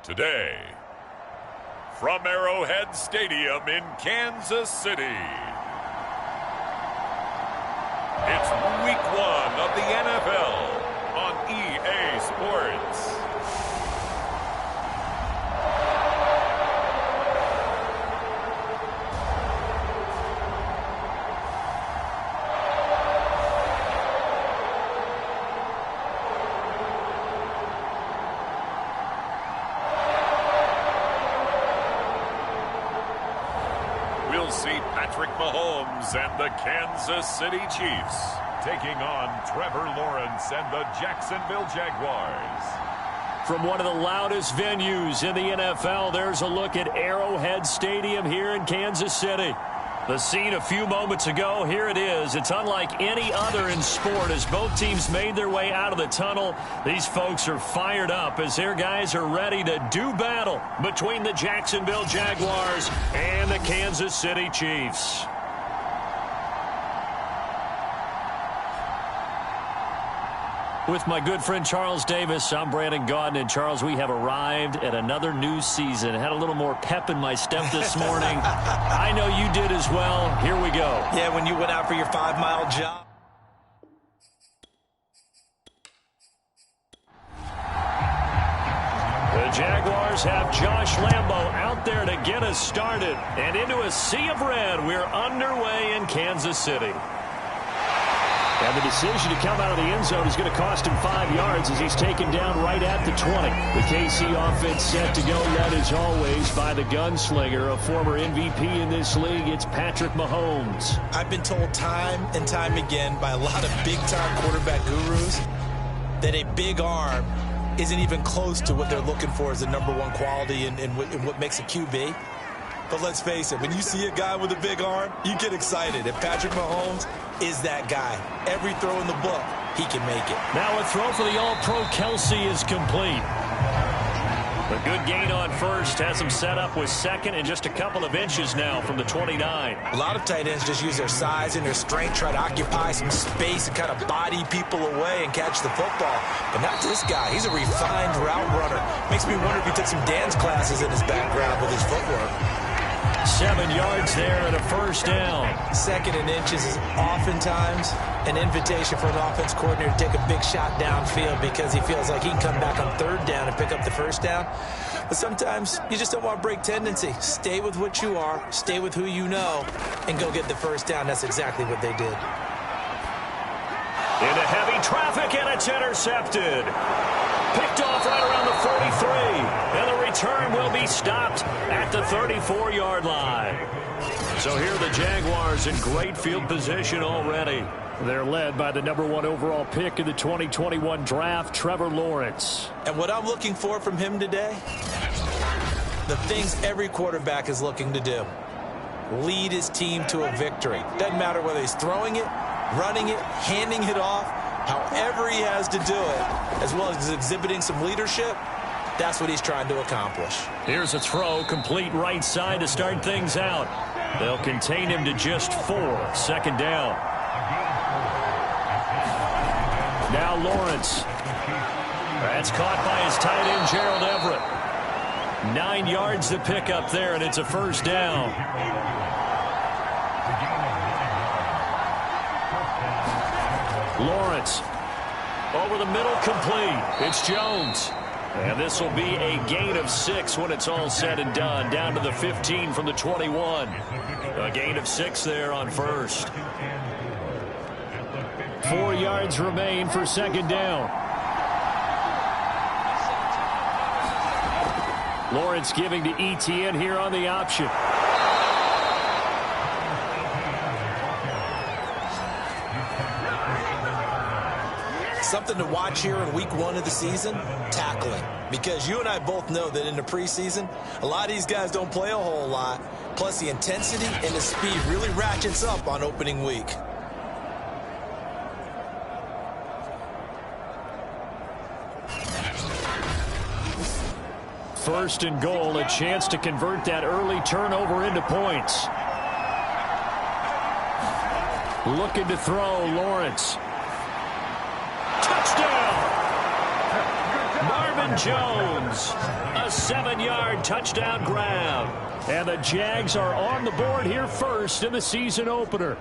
Today, from Arrowhead Stadium in Kansas City, it's Week 1 of the NFL on EA Sports. We'll see Patrick Mahomes and the Kansas City Chiefs taking on Trevor Lawrence and the Jacksonville Jaguars. From one of the loudest venues in the NFL, there's a look at Arrowhead Stadium here in Kansas City. The scene a few moments ago, here it is. It's unlike any other in sport as both teams made their way out of the tunnel. These folks are fired up as their guys are ready to do battle between the Jacksonville Jaguars and the Kansas City Chiefs. With my good friend Charles Davis, I'm Brandon Gaudin. And Charles, we have arrived at another new season. I had a little more pep in my step this morning. I know you did as well. Here we go. Yeah, when you went out for your 5-mile jog. The Jaguars have Josh Lambo out there to get us started. And into a sea of red, we're underway in Kansas City. And the decision to come out of the end zone is going to cost him 5 yards as he's taken down right at the 20. The KC offense set to go, led as always by the gunslinger, a former MVP in this league. It's Patrick Mahomes. I've been told time and time again by a lot of big-time quarterback gurus that a big arm isn't even close to what they're looking for as the #1 quality in what makes a QB. But let's face it, when you see a guy with a big arm, you get excited. And Patrick Mahomes is that guy. Every throw in the book, he can make it. Now a throw for the All-Pro Kelsey is complete. A good gain on first has him set up with second and just a couple of inches now from the 29. A lot of tight ends just use their size and their strength, try to occupy some space and kind of body people away and catch the football. But not this guy. He's a refined route runner. Makes me wonder if he took some dance classes in his background with his footwork. 7 yards there and a first down. Second and inches is oftentimes an invitation for an offense coordinator to take a big shot downfield because he feels like he can come back on third down and pick up the first down. But sometimes you just don't want to break tendency. Stay with what you are, stay with who you know, and go get the first down. That's exactly what they did. Into heavy traffic, and it's intercepted. Picked off right around the 43. And the return will be stopped at the 34-yard line. So here are the Jaguars in great field position already. They're led by the #1 overall pick in the 2021 draft, Trevor Lawrence. And what I'm looking for from him today, the things every quarterback is looking to do. Lead his team to a victory. Doesn't matter whether he's throwing it, running it, handing it off, however he has to do it, as well as exhibiting some leadership, that's what he's trying to accomplish. Here's a throw, complete right side to start things out. They'll contain him to just 4, second down. Now Lawrence. That's caught by his tight end, Gerald Everett. 9 yards to pick up there, and it's a first down. Lawrence over the middle, complete. It's Jones. And this will be a gain of 6 when it's all said and done. Down to the 15 from the 21. A gain of 6 there on first. 4 yards remain for second down. Lawrence giving to ETN here on the option. Something to watch here in week 1 of the season, tackling. Because you and I both know that in the preseason, a lot of these guys don't play a whole lot. Plus the intensity and the speed really ratchets up on opening week. First and goal, a chance to convert that early turnover into points. Looking to throw, Lawrence. Touchdown! Marvin Aaron Jones. A 7-yard touchdown grab. And the Jags are on the board here first in the season opener.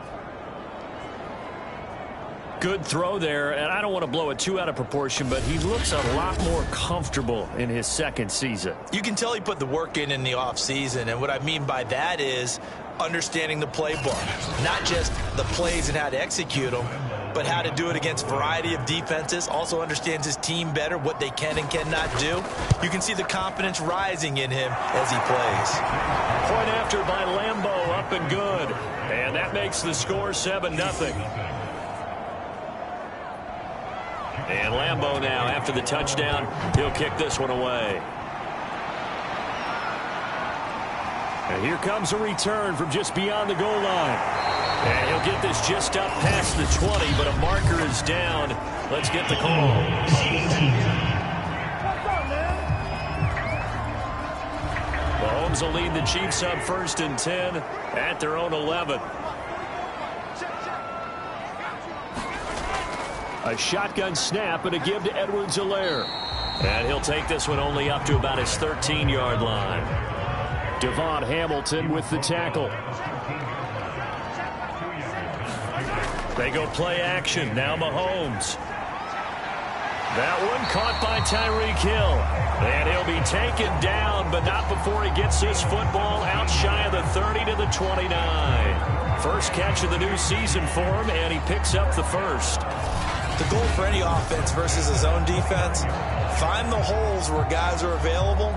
Good throw there, and I don't want to blow it too out of proportion, but he looks a lot more comfortable in his second season. You can tell he put the work in the offseason, and what I mean by that is understanding the playbook. Not just the plays and how to execute them, but how to do it against a variety of defenses. Also understands his team better, what they can and cannot do. You can see the confidence rising in him as he plays. Point after by Lambo, up and good. And that makes the score 7-0. And Lambo now, after the touchdown, he'll kick this one away. And here comes a return from just beyond the goal line. And he'll get this just up past the 20, but a marker is down. Let's get the call. Mahomes will lead the Chiefs up 1st and 10 at their own 11. A shotgun snap and a give to Edwards-Helaire. And he'll take this one only up to about his 13-yard line. Devon Hamilton with the tackle. They go play action. Now Mahomes. That one caught by Tyreek Hill. And he'll be taken down, but not before he gets this football out shy of the 30 to the 29. First catch of the new season for him, and he picks up the first. The goal for any offense versus his own defense, find the holes where guys are available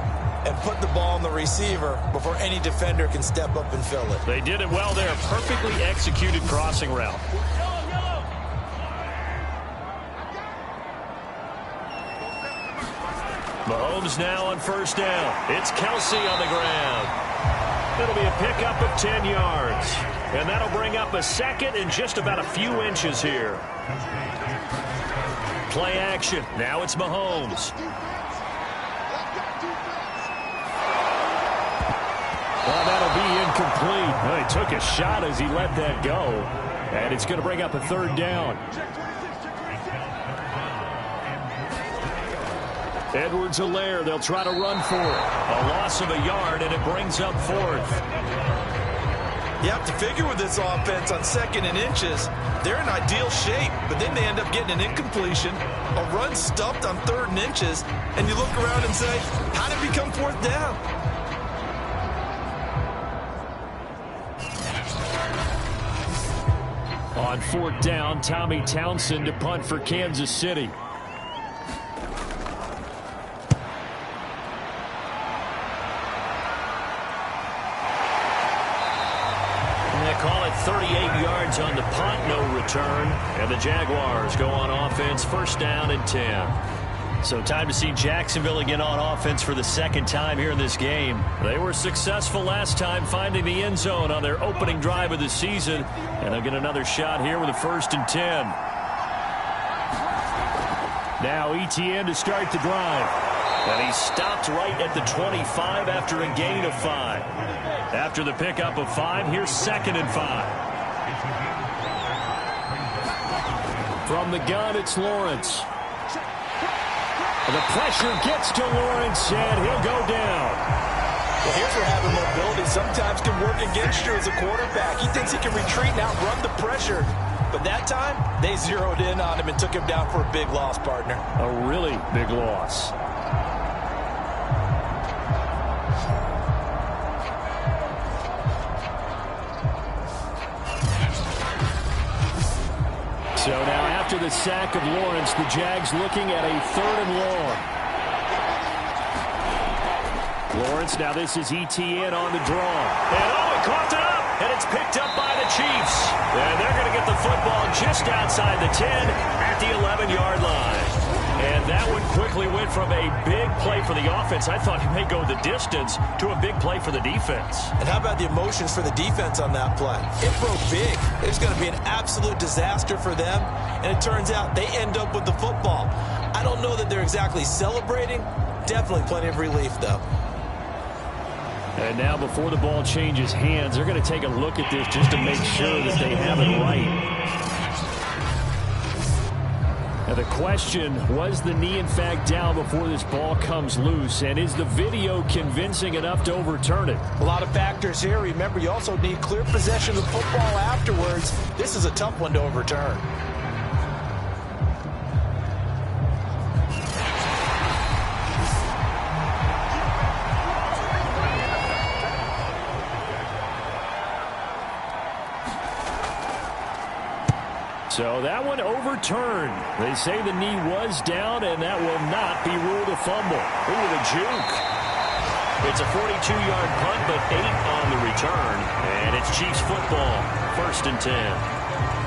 and put the ball on the receiver before any defender can step up and fill it. They did it well there. Perfectly executed crossing route. Mahomes now on 1st down. It's Kelsey on the ground. It'll be a pickup of 10 yards. And that'll bring up a 2nd and just about a few inches here. Play action. Now it's Mahomes. Well, that'll be incomplete. Well, he took a shot as he let that go. And it's going to bring up a 3rd down. Edwards-Helaire, they'll try to run for it. A loss of a yard, and it brings up 4th. You have to figure with this offense on 2nd and inches, they're in ideal shape, but then they end up getting an incompletion, a run stuffed on 3rd and inches, and you look around and say, how did it become 4th down? On 4th down, Tommy Townsend to punt for Kansas City. Call it 38 yards on the punt, no return. And the Jaguars go on offense, 1st down and 10. So time to see Jacksonville again on offense for the 2nd time here in this game. They were successful last time finding the end zone on their opening drive of the season. And they'll get another shot here with a 1st and 10. Now Etienne to start the drive. And he stopped right at the 25 after a gain of 5. After the pickup of 5, here's 2nd and 5. From the gun, it's Lawrence. And the pressure gets to Lawrence, and he'll go down. Well, here's where having mobility sometimes can work against you as a quarterback. He thinks he can retreat and outrun the pressure. But that time, they zeroed in on him and took him down for a big loss, partner. A really big loss. So now after the sack of Lawrence, the Jags looking at a 3rd and long. Lawrence, now this is Etienne on the draw. And he coughed it up, and it's picked up by the Chiefs. And they're going to get the football just outside the 10 at the 11-yard line. And that one quickly went from a big play for the offense, I thought he may go the distance, to a big play for the defense. And how about the emotions for the defense on that play? It broke big. It was going to be an absolute disaster for them, and it turns out they end up with the football. I don't know that they're exactly celebrating. Definitely plenty of relief, though. And now before the ball changes hands, they're going to take a look at this just to make sure that they have it right. And the question, was the knee in fact down before this ball comes loose? And is the video convincing enough to overturn it? A lot of factors here. Remember, you also need clear possession of the football afterwards. This is a tough one to overturn. So that one overturned. They say the knee was down, and that will not be ruled a fumble. Ooh, the juke. It's a 42-yard punt, but 8 on the return. And it's Chiefs football, 1st and 10.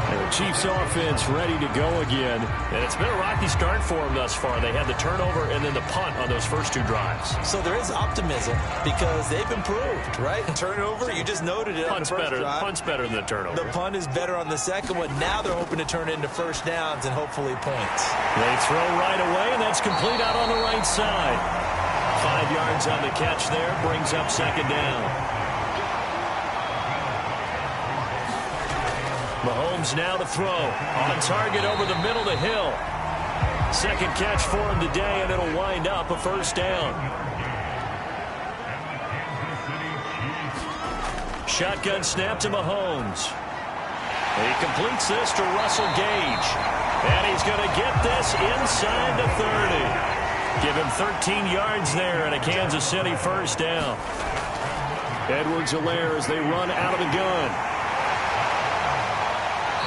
And the Chiefs offense ready to go again. And it's been a rocky start for them thus far. They had the turnover and then the punt on those first 2 drives. So there is optimism because they've improved, right? Turnover, you just noted it on the first drive. Punt's better than the turnover. The punt is better on the second one. Now they're hoping to turn it into first downs and hopefully points. They throw right away, and that's complete out on the right side. 5 yards on the catch there, brings up 2nd down. Mahomes now to throw. On target over the middle to Hill. 2nd catch for him today, and it'll wind up a 1st down. Shotgun snap to Mahomes. He completes this to Russell Gage. And he's going to get this inside the 30. Give him 13 yards there and a Kansas City 1st down. Edwards-Helaire as they run out of the gun.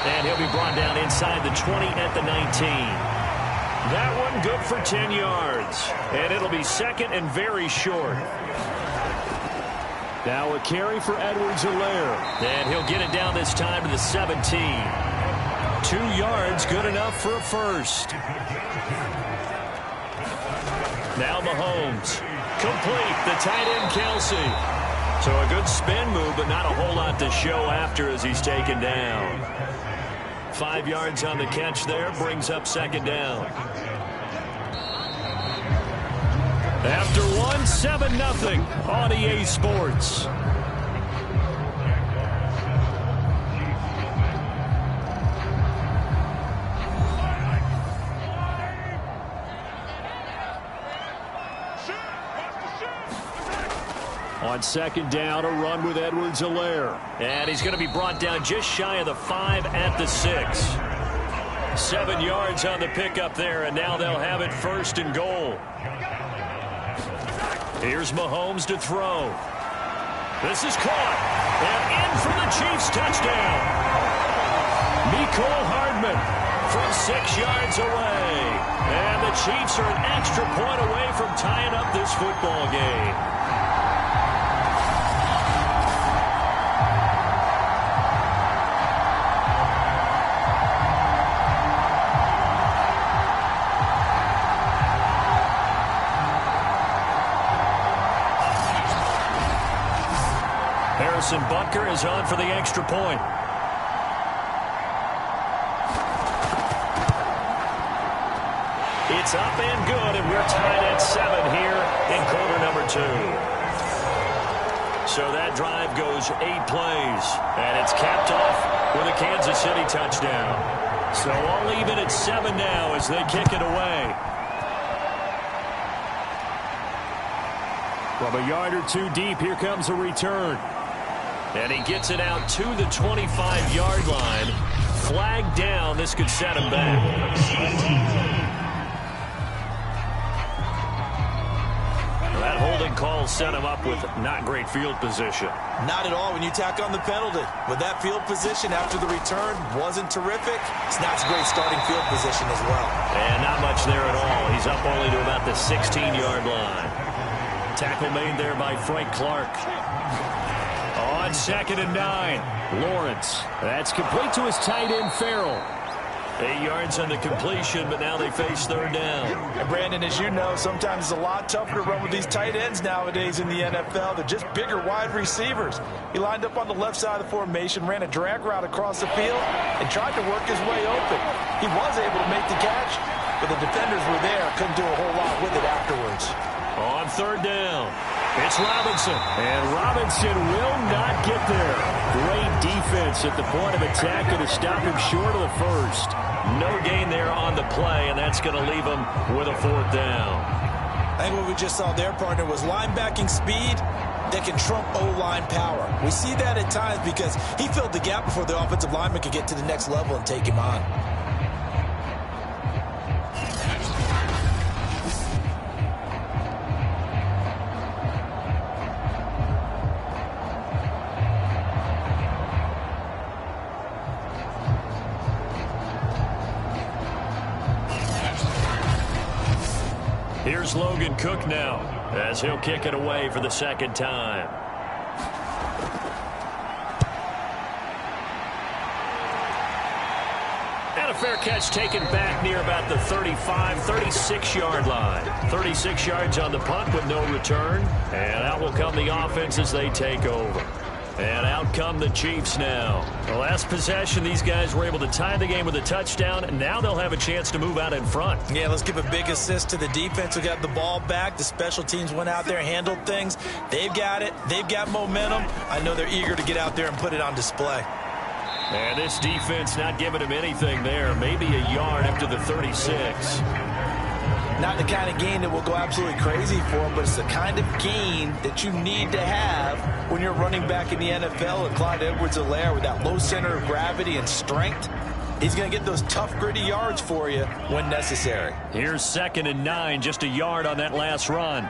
And he'll be brought down inside the 20 at the 19. That one good for 10 yards. And it'll be 2nd and very short. Now a carry for Edwards-Helaire. And he'll get it down this time to the 17. 2 yards, good enough for a 1st. Now Mahomes. Complete, the tight end Kelsey. So a good spin move, but not a whole lot to show after as he's taken down. 5 yards on the catch there, brings up 2nd down. After one, 7-0 on EA Sports. On 2nd down, a run with Edwards-Helaire. And he's going to be brought down just shy of the 5 at the 6. 7 yards on the pickup there, and now they'll have it 1st and goal. Here's Mahomes to throw. This is caught. And in for the Chiefs touchdown. Mecole Hardman from 6 yards away. And the Chiefs are an extra point away from tying up this football game. Harrison Butker is on for the extra point. It's up and good, and we're tied at 7 here in quarter number 2. So that drive goes 8 plays, and it's capped off with a Kansas City touchdown. So all even at 7 now as they kick it away. From a yard or 2 deep, here comes a return. And he gets it out to the 25-yard line. Flag down. This could set him back. That holding call set him up with not great field position. Not at all when you tack on the penalty. With that field position after the return wasn't terrific. It's not a great starting field position as well. And not much there at all. He's up only to about the 16-yard line. Tackle made there by Frank Clark. On 2nd and 9, Lawrence. That's complete to his tight end, Farrell. 8 yards on the completion, but now they face 3rd down. And Brandon, as you know, sometimes it's a lot tougher to run with these tight ends nowadays in the NFL. They're just bigger wide receivers. He lined up on the left side of the formation, ran a drag route across the field, and tried to work his way open. He was able to make the catch, but the defenders were there, couldn't do a whole lot with it afterwards. On third down, it's Robinson. And Robinson will not get there. Great defense at the point of attack to stop him short of the first. No gain there on the play, and that's going to leave him with a fourth down. I think what we just saw there, partner, was linebacking speed that can trump O-line power. We see that at times because he filled the gap before the offensive lineman could get to the next level and take him on. Here's Logan Cook now as he'll kick it away for the second time. And a fair catch taken back near about the 35, 36-yard line. 36 yards on the punt with no return. And out will come the offense as they take over. And out come the Chiefs now. The last possession, these guys were able to tie the game with a touchdown, and now they'll have a chance to move out in front. Yeah, let's give a big assist to the defense who got the ball back. The special teams went out there, handled things. They've got it. They've got momentum. I know they're eager to get out there and put it on display. And this defense not giving him anything there. Maybe a yard up to the 36. Not the kind of gain that will go absolutely crazy for him, but it's the kind of gain that you need to have when you're running back in the NFL. And Clyde Edwards-Helaire, with that low center of gravity and strength, he's going to get those tough, gritty yards for you when necessary. Here's 2nd and 9, just a yard on that last run.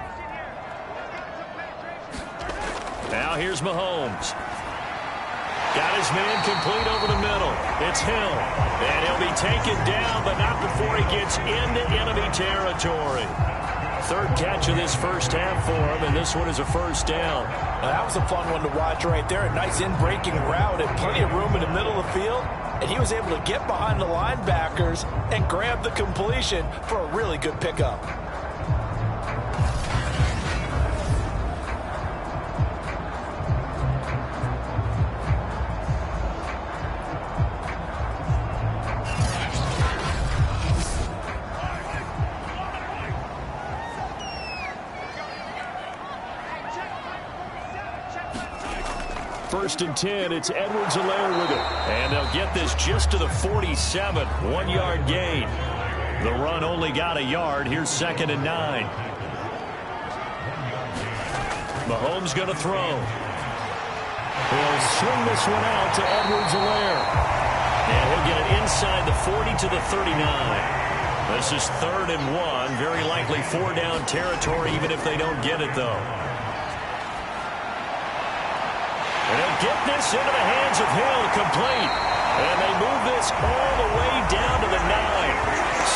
Now here's Mahomes. Got his man complete over the middle. It's Hill. And he'll be taken down, but not before he gets into enemy territory. Third catch of this first half for him, and this one is a first down. Now, that was a fun one to watch right there. A nice in-breaking route and plenty of room in the middle of the field. And he was able to get behind the linebackers and grab the completion for a really good pickup. First and 10, it's Edwards-Helaire with it. And they'll get this just to the 47, 1-yard gain. The run only got a yard. Here's 2nd and 9. Mahomes going to throw. He'll swing this one out to Edwards-Helaire. And he'll get it inside the 40 to the 39. This is 3rd and 1. Very likely 4-down territory, even if they don't get it, though. And he'll get this into the hands of Hill, complete. And they move this all the way down to the 9.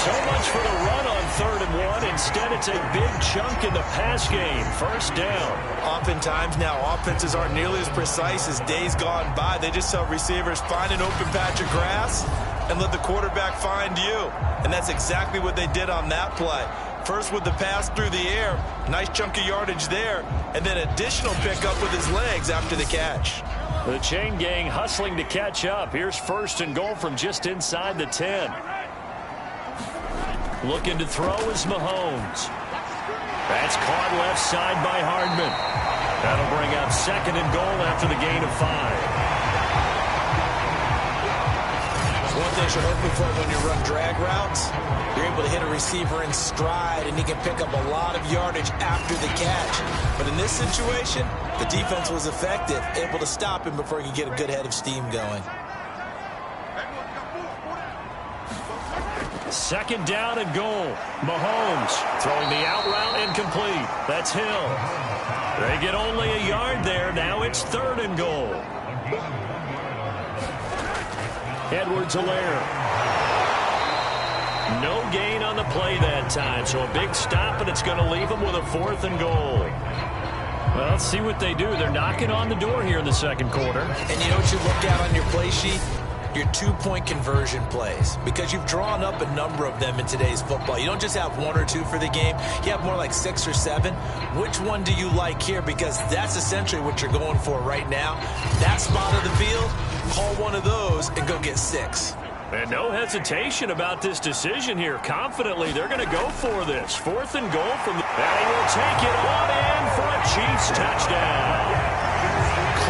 So much for the run on 3rd and 1. Instead, it's a big chunk in the pass game. First down. Oftentimes now, offenses aren't nearly as precise as days gone by. They just tell receivers, find an open patch of grass and let the quarterback find you. And that's exactly what they did on that play. First with the pass through the air, nice chunk of yardage there, and then additional pickup with his legs after the catch. The chain gang hustling to catch up. Here's 1st and goal from just inside the 10. Looking to throw is Mahomes. That's caught left side by Hardman. That'll bring up 2nd and goal after the gain of 5. One thing you're hoping for when you run drag routes, you're able to hit a receiver in stride, and he can pick up a lot of yardage after the catch. But in this situation, the defense was effective, able to stop him before he could get a good head of steam going. 2nd down and goal. Mahomes throwing the out route incomplete. That's Hill. They get only a yard there. Now it's 3rd and goal. Edwards-Helaire. No gain on the play that time, so a big stop, and it's going to leave them with a 4th and goal. Well, let's see what they do. They're knocking on the door here in the second quarter. And you know what you look at on your play sheet? Your 2-point conversion plays, because you've drawn up a number of them in today's football. You don't just have 1 or 2 for the game. You have more like 6 or 7. Which one do you like here? Because that's essentially what you're going for right now. That spot of the field, call one of those and go get 6. And no hesitation about this decision here. Confidently, they're going to go for this. 4th and goal from the... And he will take it on in for a Chiefs touchdown.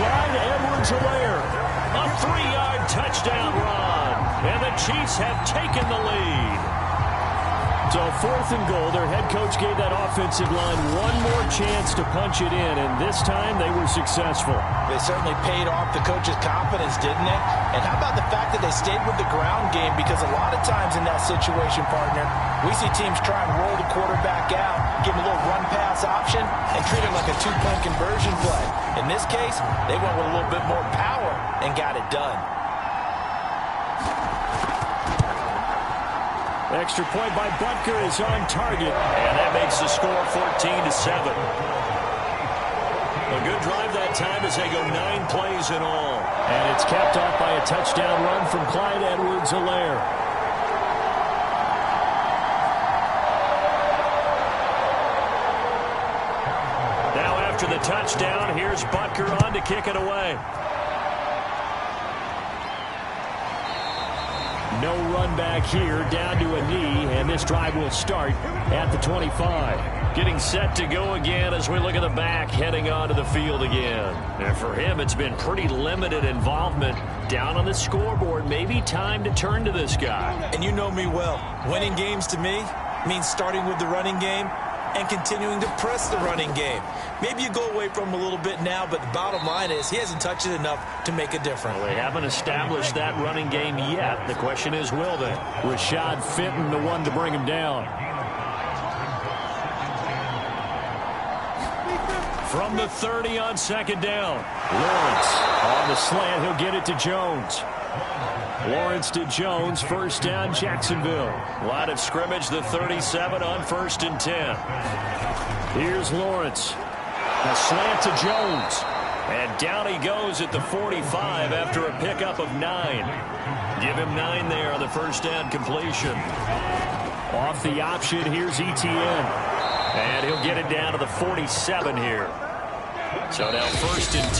Clyde Edwards-Helaire, a 3-yard touchdown run. And the Chiefs have taken the lead. So 4th and goal, their head coach gave that offensive line one more chance to punch it in, and this time they were successful. They certainly paid off the coach's confidence, didn't it? And how about the fact that they stayed with the ground game? Because a lot of times in that situation, partner, we see teams try and roll the quarterback out, give him a little run-pass option, and treat it like a 2-point conversion play. In this case, they went with a little bit more power and got it done. Extra point by Butker is on target, and that makes the score 14-7. A good drive that time as they go 9 plays in all. And it's capped off by a touchdown run from Clyde Edwards-Helaire. Now after the touchdown, here's Butker on to kick it away. No run back here, down to a knee, and this drive will start at the 25. Getting set to go again as we look at the back, heading onto the field again. And for him, it's been pretty limited involvement down on the scoreboard. Maybe time to turn to this guy. And you know me well. Winning games to me means starting with the running game and continuing to press the running game. Maybe you go away from him a little bit now, but the bottom line is he hasn't touched it enough to make a difference. Well, they haven't established that running game yet. The question is, will they? Rashad Fenton, the one to bring him down. From the 30 on 2nd down. Lawrence on the slant. He'll get it to Jones. Lawrence to Jones, 1st down, Jacksonville. Line of scrimmage, the 37 on 1st and 10. Here's Lawrence. A slant to Jones. And down he goes at the 45 after a pickup of 9. Give him 9 there on the 1st down completion. Off the option, here's Etienne. And he'll get it down to the 47 here. So now 1st and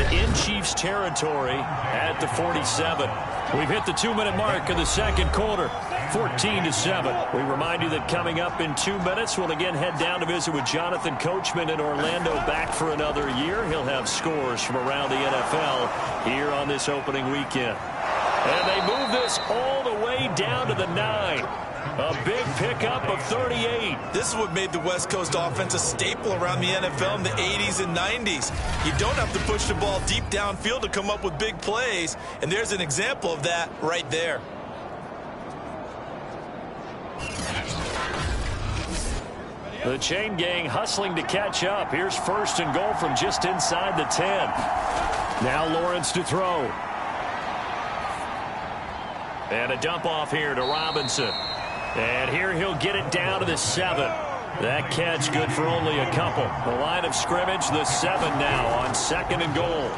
10 in Chiefs territory at the 47. We've hit the 2-minute mark of the 2nd quarter, 14-7. We remind you that coming up in 2 minutes, we'll again head down to visit with Jonathan Coachman in Orlando, back for another year. He'll have scores from around the NFL here on this opening weekend. And they move this all the way down to the 9. A big pickup of 38. This is what made the West Coast offense a staple around the NFL in the 80s and 90s. You don't have to push the ball deep downfield to come up with big plays, and there's an example of that right there. The chain gang hustling to catch up. Here's 1st and goal from just inside the 10. Now Lawrence to throw. And a dump off here to Robinson. And here he'll get it down to the 7. That catch good for only a couple. The line of scrimmage, the 7 now on 2nd and goal.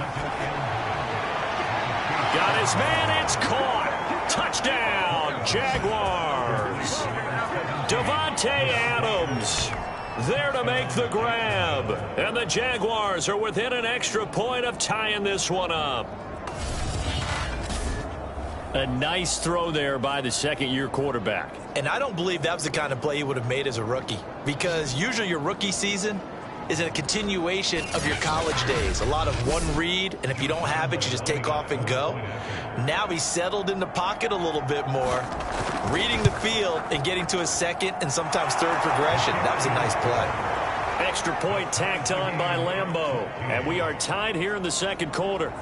Got his man, it's caught. Touchdown, Jaguars. Davante Adams there to make the grab. And the Jaguars are within an extra point of tying this one up. A nice throw there by the 2nd-year quarterback. And I don't believe that was the kind of play he would have made as a rookie, because usually your rookie season is a continuation of your college days. A lot of one read, and if you don't have it, you just take off and go. Now he's settled in the pocket a little bit more, reading the field and getting to his 2nd and sometimes 3rd progression. That was a nice play. Extra point tacked on by Lambeau. And we are tied here in the 2nd quarter.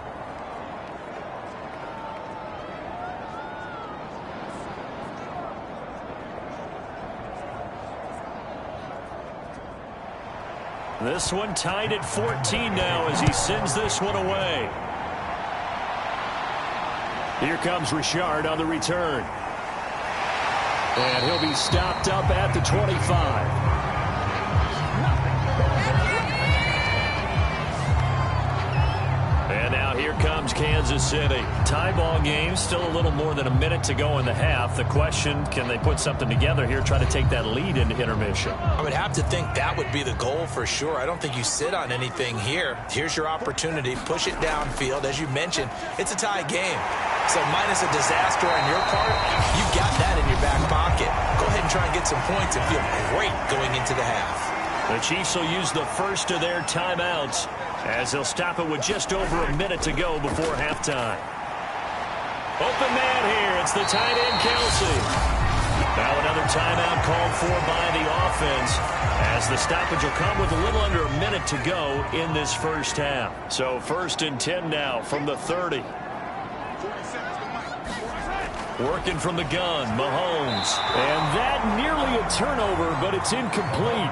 This one tied at 14 now as he sends this one away. Here comes Richard on the return. And he'll be stopped up at the 25. And now here comes comes Kansas City. Tie ball game, still a little more than a minute to go in the half. The question, can they put something together here, try to take that lead into intermission? I would have to think that would be the goal for sure. I don't think you sit on anything here. Here's your opportunity. Push it downfield. As you mentioned, it's a tie game. So minus a disaster on your part, you got that in your back pocket. Go ahead and try and get some points and feel great going into the half. The Chiefs will use the first of their timeouts as they'll stop it with just over a minute to go before halftime. Open man here. It's the tight end, Kelsey. Now another timeout called for by the offense as the stoppage will come with a little under a minute to go in this first half. So 1st and 10 now from the 30. Working from the gun, Mahomes. And that nearly a turnover, but it's incomplete.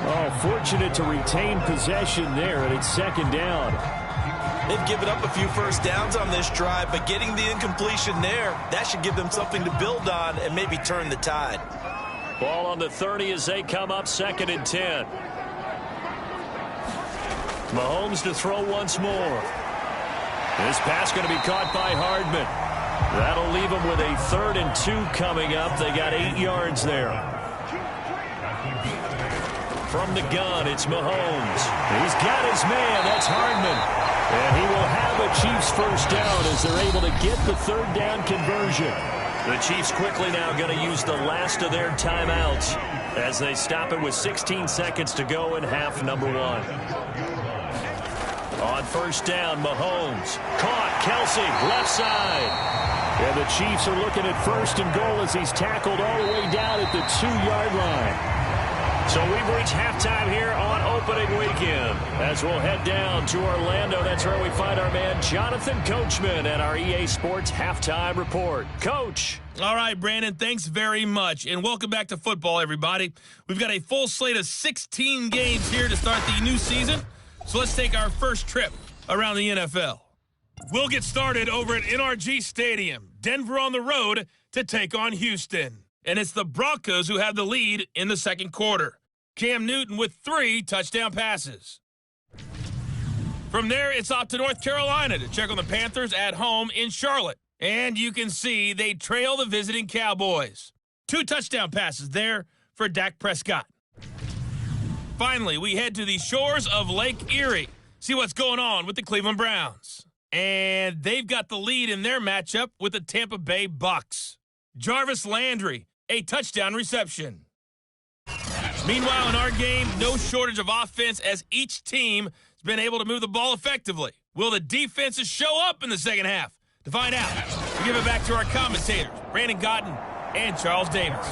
Oh, fortunate to retain possession there, and it's 2nd down. They've given up a few first downs on this drive, but getting the incompletion there, that should give them something to build on and maybe turn the tide. Ball on the 30 as they come up 2nd and 10. Mahomes to throw once more. This pass going to be caught by Hardman. That'll leave them with a 3rd and 2 coming up. They got 8 yards there. From the gun, it's Mahomes. He's got his man. That's Hardman. And he will have a Chiefs first down as they're able to get the 3rd down conversion. The Chiefs quickly now going to use the last of their timeouts as they stop it with 16 seconds to go in half number 1. On 1st down, Mahomes. Caught, Kelsey, left side. And the Chiefs are looking at 1st and goal as he's tackled all the way down at the 2-yard line. So we've reached halftime here on opening weekend. As we'll head down to Orlando, that's where we find our man Jonathan Coachman at our EA Sports Halftime Report. Coach. All right, Brandon, thanks very much. And welcome back to football, everybody. We've got a full slate of 16 games here to start the new season. So let's take our first trip around the NFL. We'll get started over at NRG Stadium. Denver on the road to take on Houston. And it's the Broncos who have the lead in the 2nd quarter. Cam Newton with 3 touchdown passes. From there, it's off to North Carolina to check on the Panthers at home in Charlotte. And you can see they trail the visiting Cowboys. 2 touchdown passes there for Dak Prescott. Finally, we head to the shores of Lake Erie. See what's going on with the Cleveland Browns. And they've got the lead in their matchup with the Tampa Bay Bucks. Jarvis Landry, a touchdown reception. Meanwhile, in our game, no shortage of offense as each team has been able to move the ball effectively. Will the defenses show up in the 2nd half? To find out, we give it back to our commentators, Brandon Gaudin and Charles Davis.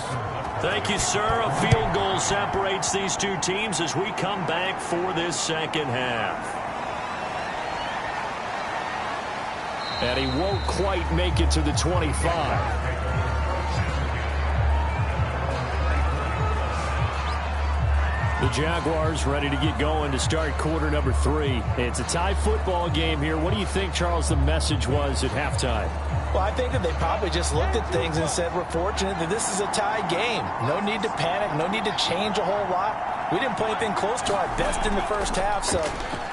Thank you, sir. A field goal separates these two teams as we come back for this 2nd half. And he won't quite make it to the 25. The Jaguars ready to get going to start quarter number 3. It's a tie football game here. What do you think, Charles, the message was at halftime? Well, I think that they probably just looked at things and said, we're fortunate that this is a tie game. No need to panic. No need to change a whole lot. We didn't play anything close to our best in the first half, so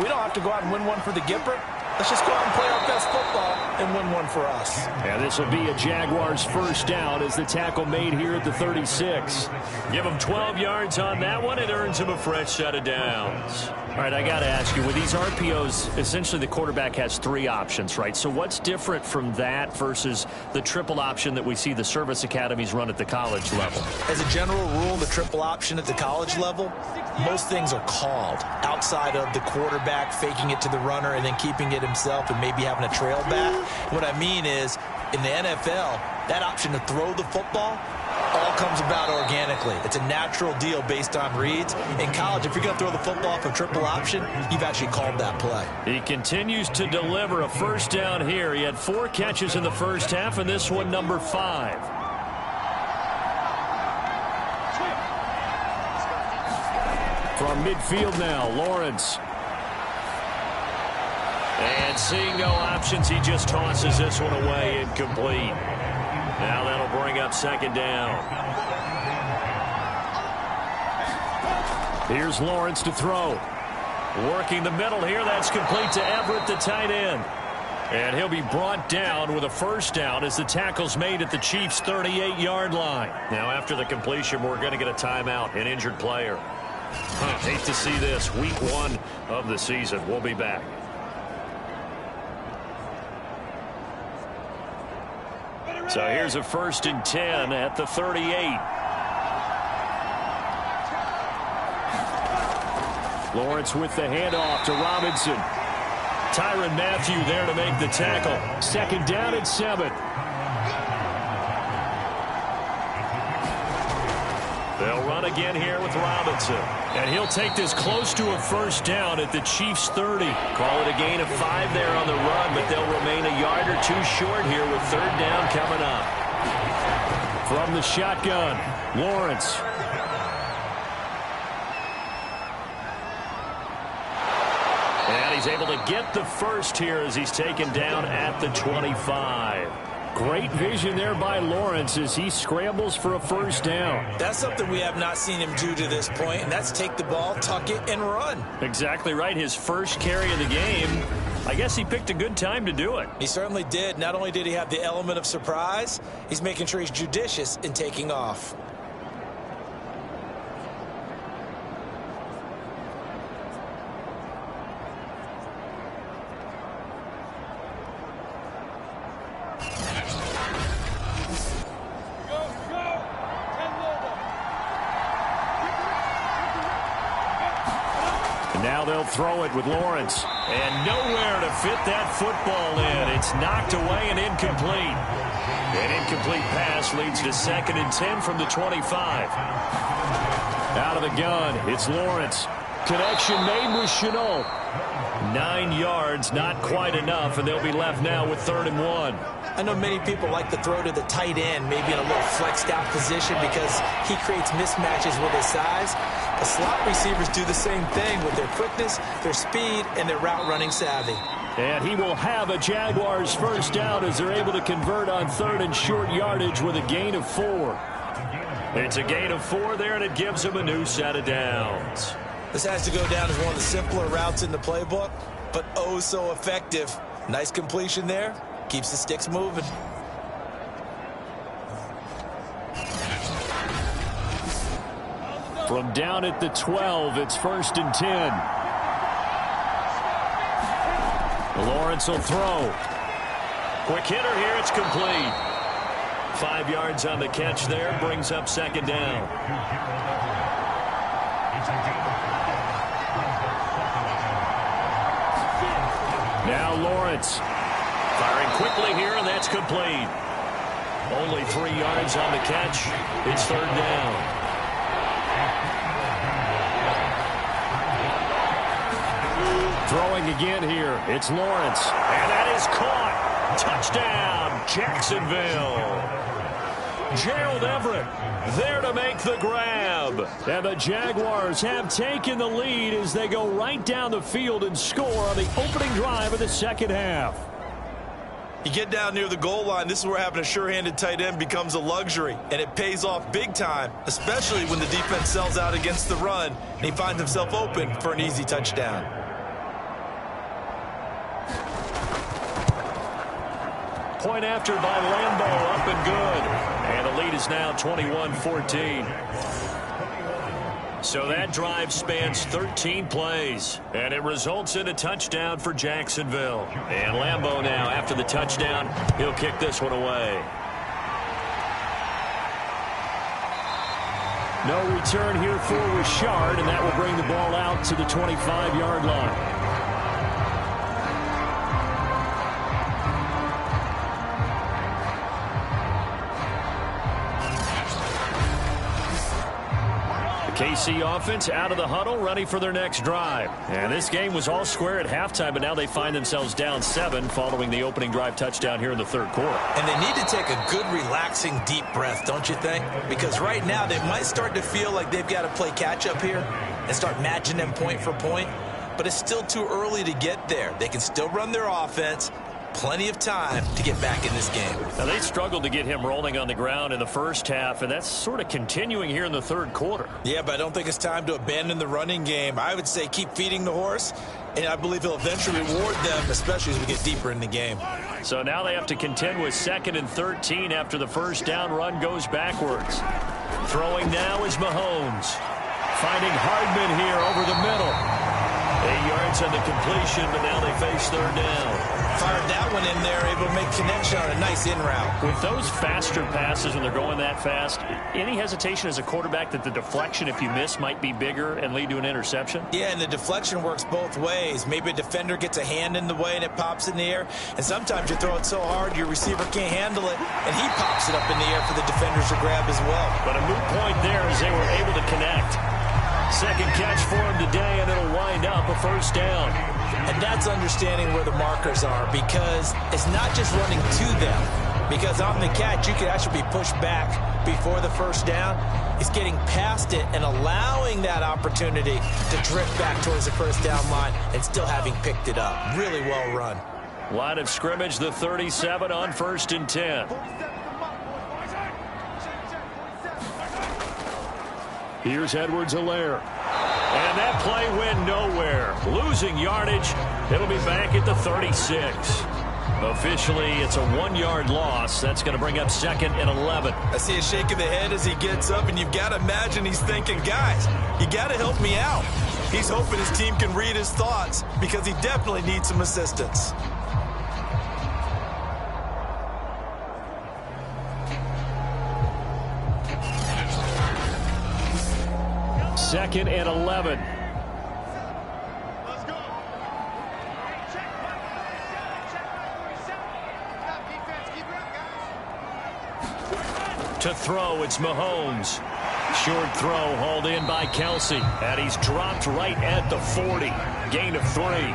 we don't have to go out and win one for the Gipper. Let's just go out and play our best football and win one for us. And this will be a Jaguars first down as the tackle made here at the 36. Give him 12 yards on that one. It earns him a fresh set of downs. All right, I got to ask you, with these RPOs, essentially the quarterback has 3 options, right? So what's different from that versus the triple option that we see the service academies run at the college level? As a general rule, the triple option at the college level, most things are called outside of the quarterback faking it to the runner and then keeping it himself and maybe having a trail back. What I mean is, in the NFL, that option to throw the football all comes about organically. It's a natural deal based on reads. In college, if you're going to throw the football for triple option, you've actually called that play. He continues to deliver a first down here. He had 4 catches in the first half, and this one number 5. From midfield now, Lawrence. And seeing no options, he just tosses this one away incomplete. Now that'll bring up 2nd down. Here's Lawrence to throw. Working the middle here. That's complete to Everett, the tight end. And he'll be brought down with a first down as the tackle's made at the Chiefs' 38-yard line. Now, after the completion, we're going to get a timeout, an injured player. Hate to see this. Week 1 of the season. We'll be back. So here's a 1st and 10 at the 38. Lawrence with the handoff to Robinson. Tyrann Mathieu there to make the tackle. 2nd down and 7. They'll run again here with Robinson. And he'll take this close to a first down at the Chiefs' 30. Call it a gain of 5 there on the run, but they'll remain a yard or 2 short here with 3rd down coming up. From the shotgun, Lawrence. And he's able to get the first here as he's taken down at the 25. Great vision there by Lawrence as he scrambles for a first down. That's something we have not seen him do to this point, and that's take the ball, tuck it, and run. Exactly right. His first carry of the game. I guess he picked a good time to do it. He certainly did. Not only did he have the element of surprise, he's making sure he's judicious in taking off. Now they'll throw it with Lawrence. And nowhere to fit that football in. It's knocked away and incomplete. An incomplete pass leads to 2nd and 10 from the 25. Out of the gun, it's Lawrence. Connection made with Shenault. 9 yards, not quite enough, and they'll be left now with 3rd and 1. I know many people like to throw to the tight end, maybe in a little flexed out position because he creates mismatches with his size. The slot receivers do the same thing with their quickness, their speed, and their route running savvy. And he will have a Jaguars first down as they're able to convert on 3rd and short yardage with a gain of 4. It's a gain of 4 there, and it gives them a new set of downs. This has to go down as one of the simpler routes in the playbook, but oh so effective. Nice completion there. Keeps the sticks moving. From down at the 12, it's 1st and 10. Lawrence will throw. Quick hitter here, it's complete. 5 yards on the catch there, brings up 2nd down. Now Lawrence. Firing quickly here, and that's complete. Only 3 yards on the catch. It's 3rd down. Throwing again here. It's Lawrence. And that is caught. Touchdown, Jacksonville. Gerald Everett there to make the grab. And the Jaguars have taken the lead as they go right down the field and score on the opening drive of the 2nd half. You get down near the goal line, this is where having a sure-handed tight end becomes a luxury, and it pays off big time, especially when the defense sells out against the run, and he finds himself open for an easy touchdown. Point after by Lambeau, up and good. And the lead is now 21-14. So that drive spans 13 plays, and it results in a touchdown for Jacksonville. And Lambeau now, after the touchdown, he'll kick this one away. No return here for Richard, and that will bring the ball out to the 25-yard line. KC offense out of the huddle, ready for their next drive. And this game was all square at halftime, but now they find themselves down 7 following the opening drive touchdown here in the 3rd quarter. And they need to take a good, relaxing, deep breath, don't you think? Because right now they might start to feel like they've got to play catch-up here and start matching them point for point. But it's still too early to get there. They can still run their offense, plenty of time to get back in this game. Now, they struggled to get him rolling on the ground in the first half, and that's sort of continuing here in the third quarter. Yeah, but I don't think it's time to abandon the running game. I would say keep feeding the horse, and I believe he'll eventually reward them, especially as we get deeper in the game. So now they have to contend with 2nd and 13 after the first down run goes backwards. Throwing now is Mahomes. Finding Hardman here over the middle. 8 yards on the completion, but now they face third down. Fired that one in there, able to make connection on a nice in route. With those faster passes when they're going that fast, any hesitation as a quarterback that the deflection, if you miss, might be bigger and lead to an interception? Yeah, and the deflection works both ways. Maybe a defender gets a hand in the way and it pops in the air, and sometimes you throw it so hard your receiver can't handle it, and he pops it up in the air for the defenders to grab as well. But a moot point there as they were able to connect. Second catch for him today, and it'll wind up a first down. And that's understanding where the markers are, because it's not just running to them. Because on the catch, you could actually be pushed back before the first down. It's getting past it and allowing that opportunity to drift back towards the first down line and still having picked it up. Really well run. Line of scrimmage, the 37 on 1st and 10. Here's Edwards-Helaire. And that play went nowhere. Losing yardage. It'll be back at the 36. Officially, it's a 1-yard loss. That's going to bring up 2nd and 11. I see a shake of the head as he gets up, and you've got to imagine he's thinking, guys, you got to help me out. He's hoping his team can read his thoughts because he definitely needs some assistance. Second and 11. Let's go. To throw, it's Mahomes. Short throw hauled in by Kelsey. And he's dropped right at the 40. Gain of 3.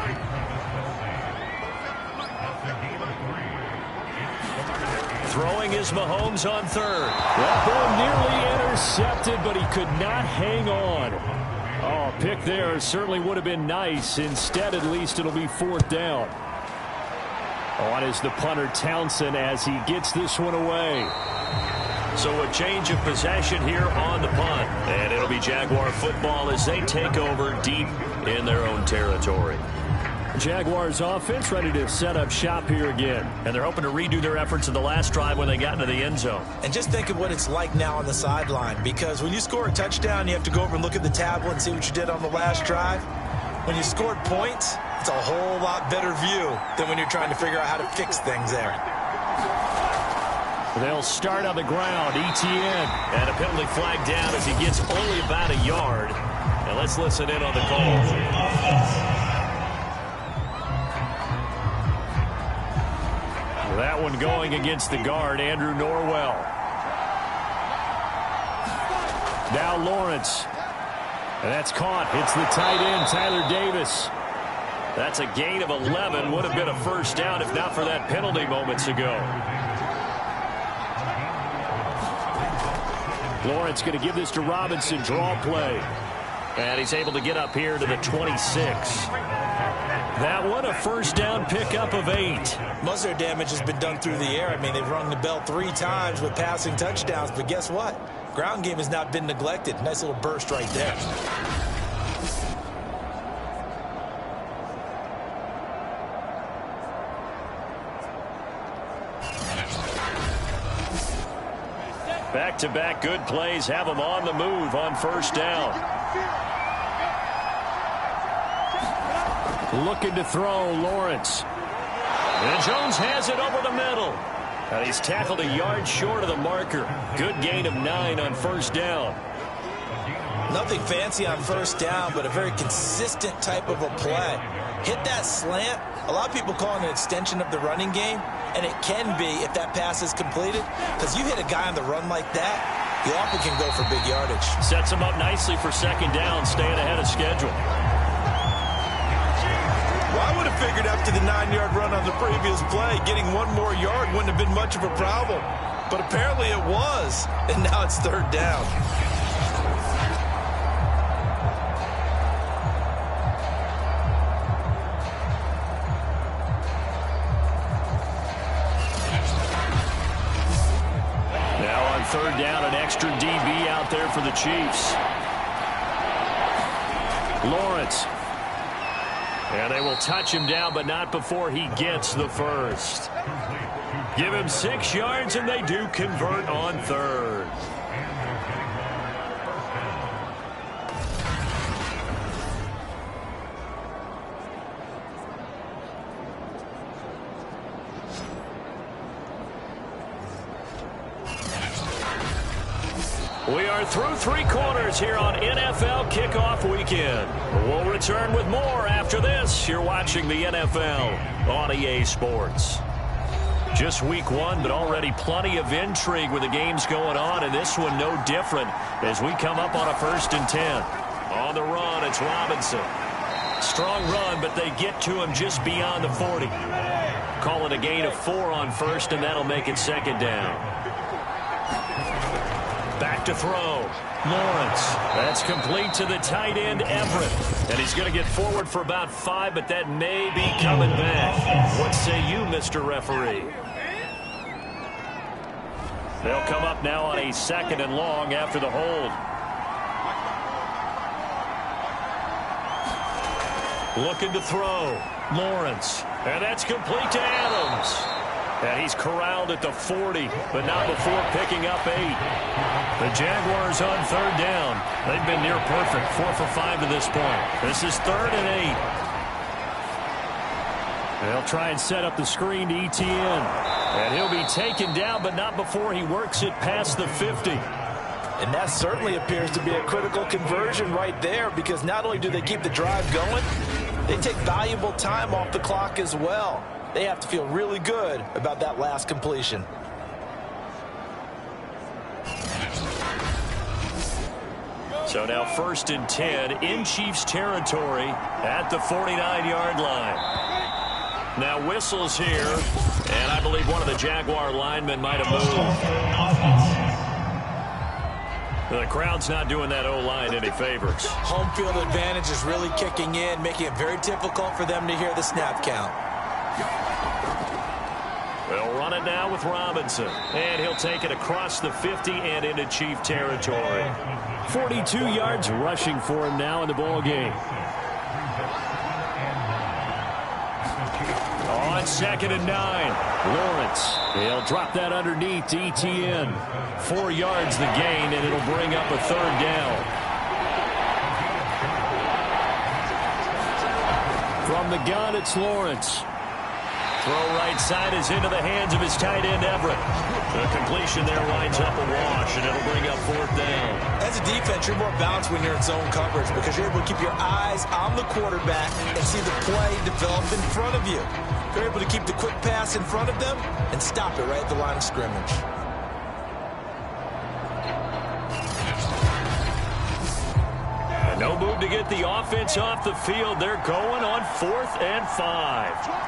Throwing is Mahomes on 3rd. That ball nearly intercepted, but he could not hang on. Oh, pick there certainly would have been nice. Instead, at least, it'll be 4th down. On is the punter, Townsend, as he gets this one away. So a change of possession here on the punt. And it'll be Jaguar football as they take over deep in their own territory. Jaguars offense ready to set up shop here again. And they're hoping to redo their efforts in the last drive when they got into the end zone. And just think of what it's like now on the sideline, because when you score a touchdown, you have to go over and look at the tablet and see what you did on the last drive. When you scored points, it's a whole lot better view than when you're trying to figure out how to fix things there. They'll start on the ground. Etienne. And a penalty flag down as he gets only about a yard. And let's listen in on the call. That one going against the guard, Andrew Norwell. Now Lawrence. And that's caught. It's the tight end, Tyler Davis. That's a gain of 11. Would have been a first down if not for that penalty moments ago. Lawrence going to give this to Robinson. Draw play. And he's able to get up here to the 26. That one, a first down pickup of 8. Most of their damage has been done through the air. I mean, they've rung the bell 3 times with passing touchdowns, but guess what? Ground game has not been neglected. Nice little burst right there. Back-to-back good plays have them on the move on first down. Looking to throw, Lawrence. And Jones has it over the middle. And he's tackled a yard short of the marker. Good gain of 9 on first down. Nothing fancy on first down, but a very consistent type of a play. Hit that slant. A lot of people call it an extension of the running game, and it can be if that pass is completed, because you hit a guy on the run like that, you often can go for big yardage. Sets him up nicely for second down, staying ahead of schedule. Well, I would have figured after the 9-yard run on the previous play, getting 1 more yard wouldn't have been much of a problem. But apparently it was, and now it's third down. extra DB out there for the Chiefs. Lawrence. And they will touch him down, but not before he gets the first. Give him 6 yards, and they do convert on third. We are through 3 quarters here on NFL Kickoff Weekend. We'll return with more after this. You're watching the NFL on EA Sports. Just week 1, but already plenty of intrigue with the games going on, and this one no different as we come up on a 1st and 10. On the run, it's Robinson. Strong run, but they get to him just beyond the 40. Call it a gain of 4 on 1st, and that'll make it 2nd down. Back to throw. Lawrence. That's complete to the tight end, Everett. And he's going to get forward for about 5, but that may be coming back. What say you, Mr. Referee? They'll come up now on a 2nd and long after the hold. Looking to throw. Lawrence. And that's complete to Adams. And he's corralled at the 40, but not before picking up 8. The Jaguars on 3rd down. They've been near perfect, 4 for 5 to this point. This is 3rd and 8. They'll try and set up the screen to ETN. And he'll be taken down, but not before he works it past the 50. And that certainly appears to be a critical conversion right there, because not only do they keep the drive going, they take valuable time off the clock as well. They have to feel really good about that last completion. So now 1st and 10 in Chiefs territory at the 49-yard line. Now whistles here, and I believe one of the Jaguar linemen might have moved. The crowd's not doing that O-line any favors. Home field advantage is really kicking in, making it very difficult for them to hear the snap count. They'll run it now with Robinson, and he'll take it across the 50 and into Chief territory. 42 yards rushing for him now in the ball game. On 2nd and 9, Lawrence. They'll drop that underneath to ETN. 4 yards the gain, and it'll bring up a 3rd down. From the gun, it's Lawrence. Throw right side is into the hands of his tight end, Everett. The completion there winds up a wash, and it'll bring up 4th down. As a defense, you're more balanced when you're in zone coverage because you're able to keep your eyes on the quarterback and see the play develop in front of you. You're able to keep the quick pass in front of them and stop it right at the line of scrimmage. And no move to get the offense off the field. They're going on 4th and 5.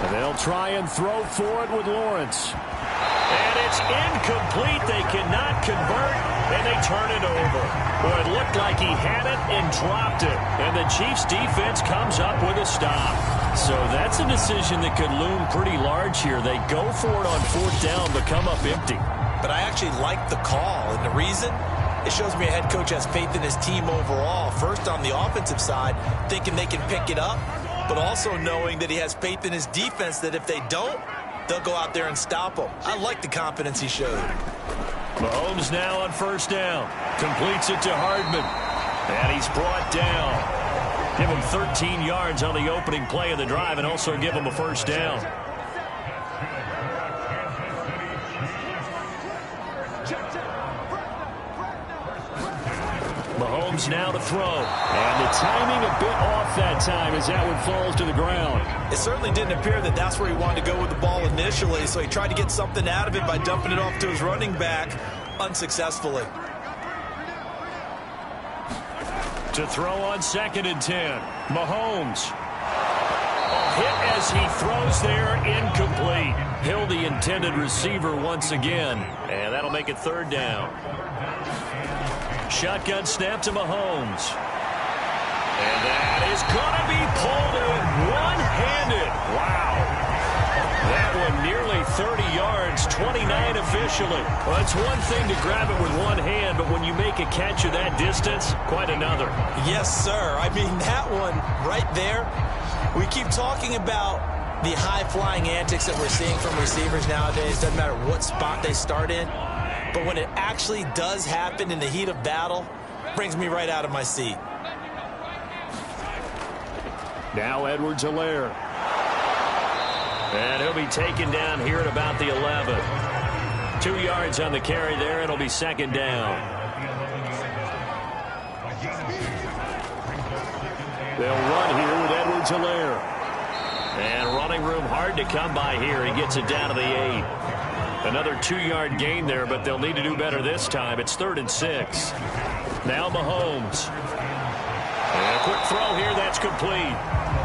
And they'll try and throw for it with Lawrence. And it's incomplete. They cannot convert, and they turn it over. Boy, it looked like he had it and dropped it. And the Chiefs defense comes up with a stop. So that's a decision that could loom pretty large here. They go for it on 4th down, but come up empty. But I actually like the call, and the reason? It shows me a head coach has faith in his team overall. First, on the offensive side, thinking they can pick it up, but also knowing that he has faith in his defense that if they don't, they'll go out there and stop them. I like the confidence he showed. Mahomes now on 1st down. Completes it to Hardman. And he's brought down. Give him 13 yards on the opening play of the drive and also give him a 1st down. Mahomes now to throw. And the timing a bit off that time as that one falls to the ground. It certainly didn't appear that that's where he wanted to go with the ball initially, so he tried to get something out of it by dumping it off to his running back unsuccessfully. To throw on 2nd and 10. Mahomes. Hit as he throws there, incomplete. Hill the intended receiver once again, and that'll make it 3rd down. Shotgun snap to Mahomes. And that is going to be pulled in one-handed. Wow. That one nearly 30 yards, 29 officially. Well, it's one thing to grab it with one hand, but when you make a catch of that distance, quite another. Yes, sir. I mean, that one right there, we keep talking about the high-flying antics that we're seeing from receivers nowadays. Doesn't matter what spot they start in. But when it actually does happen in the heat of battle, it brings me right out of my seat. Now Edwards-Helaire. And he'll be taken down here at about the 11. 2 yards on the carry there. It'll be second down. They'll run here with Edwards-Helaire. And running room hard to come by here. He gets it down to the 8. Another 2-yard gain there, but they'll need to do better this time. It's 3rd and 6. Now Mahomes. And a quick throw here. That's complete.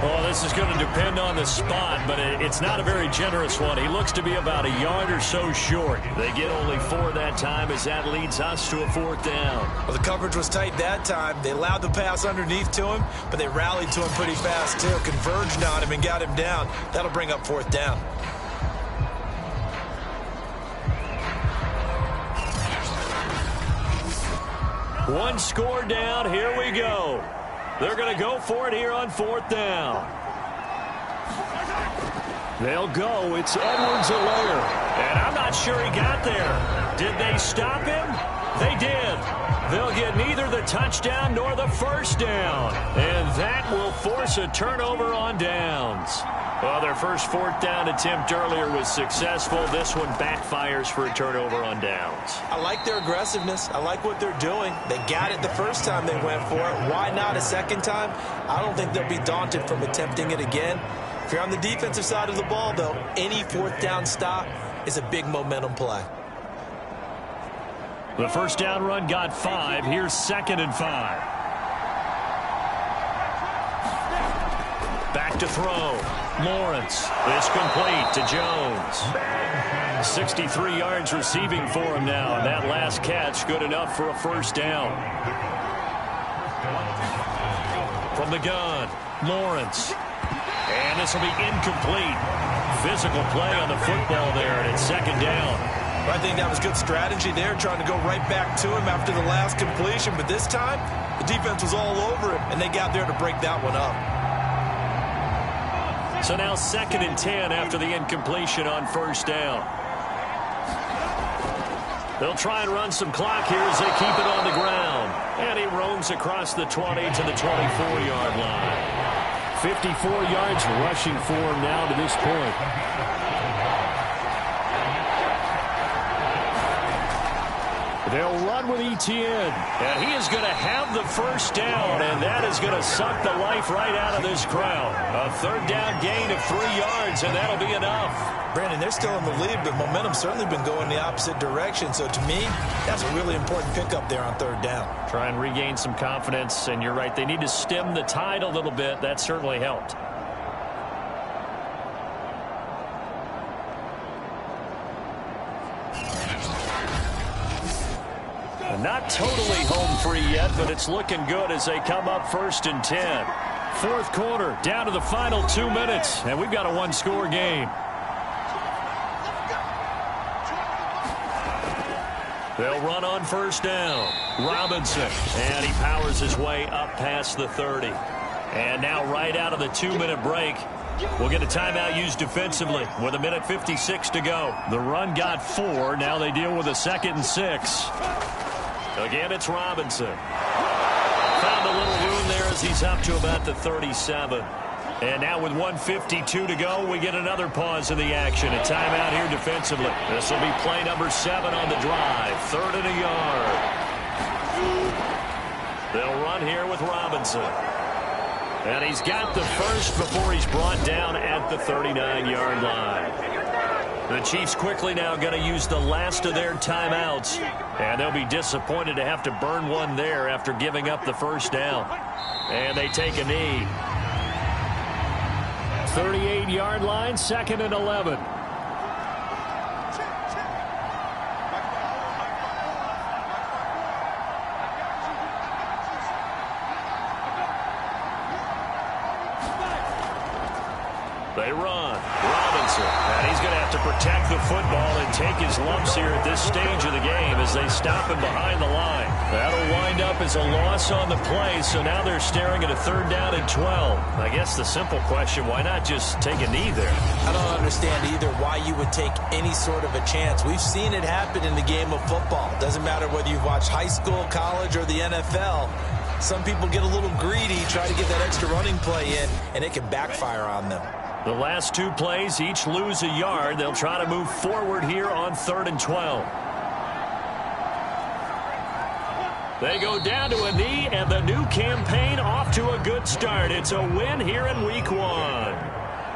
Well, this is going to depend on the spot, but it's not a very generous one. He looks to be about a yard or so short. They get only 4 that time as that leads us to a 4th down. Well, the coverage was tight that time. They allowed the pass underneath to him, but they rallied to him pretty fast, too. Converged on him and got him down. That'll bring up 4th down. One score down. Here we go. They're going to go for it here on 4th down. They'll go. It's Edwards-Helaire. And I'm not sure he got there. Did they stop him? They did. They'll get neither the touchdown nor the first down. And that will force a turnover on downs. Well, their first 4th down attempt earlier was successful. This one backfires for a turnover on downs. I like their aggressiveness. I like what they're doing. They got it the first time they went for it. Why not a second time? I don't think they'll be daunted from attempting it again. If you're on the defensive side of the ball, though, any 4th down stop is a big momentum play. The first down run got 5. Here's 2nd and 5. Back to throw. Lawrence. It's complete to Jones. 63 yards receiving for him now, and that last catch good enough for a first down. From the gun, Lawrence. And this will be incomplete. Physical play on the football there, and it's 2nd down. I think that was good strategy there, trying to go right back to him after the last completion. But this time, the defense was all over him, and they got there to break that one up. So now 2nd and 10 after the incompletion on first down. They'll try and run some clock here as they keep it on the ground. And he roams across the 20 to the 24-yard line. 54 yards rushing for him now to this point. They'll run with Etienne. And he is going to have the first down, and that is going to suck the life right out of this crowd. A 3rd down gain of 3 yards, and that'll be enough. Brandon, they're still in the lead, but momentum's certainly been going the opposite direction. So to me, that's a really important pickup there on 3rd down. Try and regain some confidence, and you're right. They need to stem the tide a little bit. That certainly helped. Not totally home free yet, but it's looking good as they come up 1st and 10. 4th quarter, down to the final 2 minutes, and we've got a 1-score game. They'll run on first down. Robinson, and he powers his way up past the 30. And now right out of the 2-minute break, we'll get a timeout used defensively with 1:56 to go. The run got 4. Now they deal with a 2nd and 6. Again, it's Robinson. Found a little room there as he's up to about the 37. And now with 1:52 to go, we get another pause in the action. A timeout here defensively. This will be play number 7 on the drive. 3rd and a yard. They'll run here with Robinson. And he's got the first before he's brought down at the 39-yard line. The Chiefs quickly now going to use the last of their timeouts. And they'll be disappointed to have to burn one there after giving up the first down. And they take a knee. 38-yard line, 2nd and 11. They run. Robinson answer. And he's going to have to protect the football and take his lumps here at this stage of the game as they stop him behind the line. That'll wind up as a loss on the play, so now they're staring at a 3rd down and 12. I guess the simple question, why not just take a knee there? I don't understand either why you would take any sort of a chance. We've seen it happen in the game of football. Doesn't matter whether you've watched high school, college, or the NFL. Some people get a little greedy, try to get that extra running play in, and it can backfire on them. The last 2 plays each lose a yard. They'll try to move forward here on 3rd and 12. They go down to a knee, and the new campaign off to a good start. It's a win here in Week 1.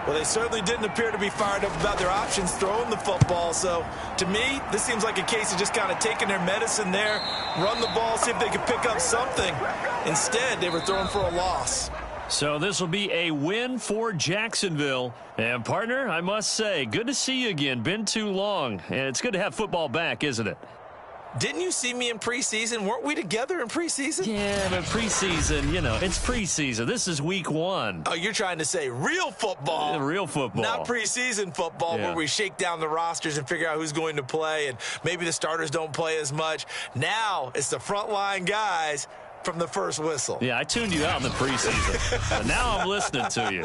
Well, they certainly didn't appear to be fired up about their options throwing the football. So, to me, this seems like a case of just kind of taking their medicine there, run the ball, see if they could pick up something. Instead, they were throwing for a loss. So this will be a win for Jacksonville. And, partner, I must say, good to see you again. Been too long. And it's good to have football back, isn't it? Didn't you see me in preseason? Weren't we together in preseason? Yeah, but preseason, you know, it's preseason. This is Week 1. Oh, you're trying to say real football. Real football. Not preseason football where we shake down the rosters and figure out who's going to play, and maybe the starters don't play as much. Now it's the frontline guys from the first whistle. Yeah, I tuned you out in the preseason. And now I'm listening to you.